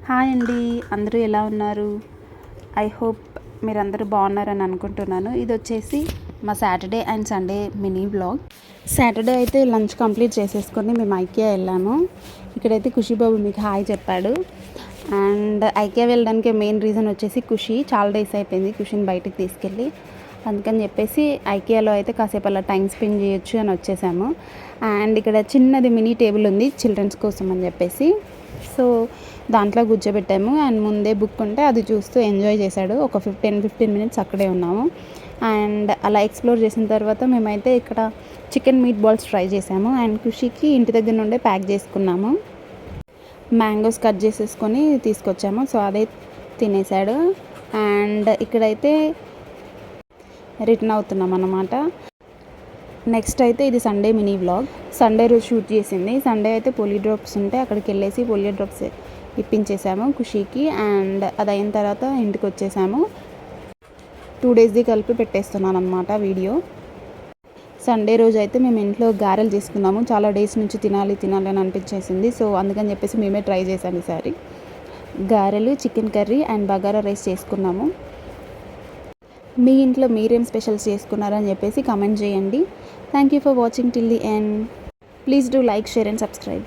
Hi అండి, అందరూ ఎలా ఉన్నారు? ఐ హోప్ మీరందరూ బాగున్నారని అనుకుంటున్నాను. ఇది వచ్చేసి మా Saturday and Sunday mini vlog. Saturday అయితే లంచ్ కంప్లీట్ చేసేసుకొని మేము ఐకియా వెళ్ళాము. ఇక్కడైతే ఖుషీబాబు మీకు హాయ్ చెప్పాడు. అండ్ ఐకియా వెళ్ళడానికి మెయిన్ రీజన్ వచ్చేసి ఖుషి చాలా డేస్ అయిపోయింది ఖుషిని బయటికి తీసుకెళ్ళి, అందుకని చెప్పేసి ఐకియాలో అయితే కాసేపు అలా టైం స్పెండ్ చేయొచ్చు అని వచ్చేసాము. అండ్ ఇక్కడ చిన్నది మినీ టేబుల్ ఉంది చిల్డ్రన్స్ కోసం అని చెప్పేసి, సో దాంట్లో కూర్చోబెట్టాము. అండ్ ముందే బుక్ ఉంటే అది చూస్తూ ఎంజాయ్ చేశాడు. ఒక 15 మినిట్స్ అక్కడే ఉన్నాము. అండ్ అలా ఎక్స్ప్లోర్ చేసిన తర్వాత మేమైతే ఇక్కడ చికెన్ మీట్ బాల్స్ ట్రై చేసాము. అండ్ ఖుషికి ఇంటి దగ్గర నుండే ప్యాక్ చేసుకున్నాము. మ్యాంగోస్ కట్ చేసేసుకొని తీసుకొచ్చాము, సో అదే తినేసాడు. అండ్ ఇక్కడైతే రిటర్న్ అవుతున్నాం అన్నమాట. నెక్స్ట్ అయితే ఇది సండే మినీ వ్లాగ్. సండే రోజు షూట్ చేసింది. సండే అయితే పోలియో డ్రాప్స్ ఉంటే అక్కడికి వెళ్ళేసి పోలియో డ్రాప్స్ ఇప్పించేసాము ఖుషీకి. అండ్ అది అయిన తర్వాత ఇంటికి వచ్చేసాము. 2 డేస్ది కలిపి పెట్టేస్తున్నాను అనమాట వీడియో. సండే రోజు అయితే మేము ఇంట్లో గారెలు చేసుకున్నాము. చాలా డేస్ నుంచి తినాలి అని అనిపించేసింది, సో అందుకని చెప్పేసి మేమే ట్రై చేసాము ఈసారి. గారెలు, chicken curry and bagara rice చేసుకున్నాము. మీ ఇంట్లో మీరేం స్పెషల్స్ చేసుకున్నారని చెప్పేసి కమెంట్ చేయండి. Thank you for watching till the end. Please do like, share and subscribe.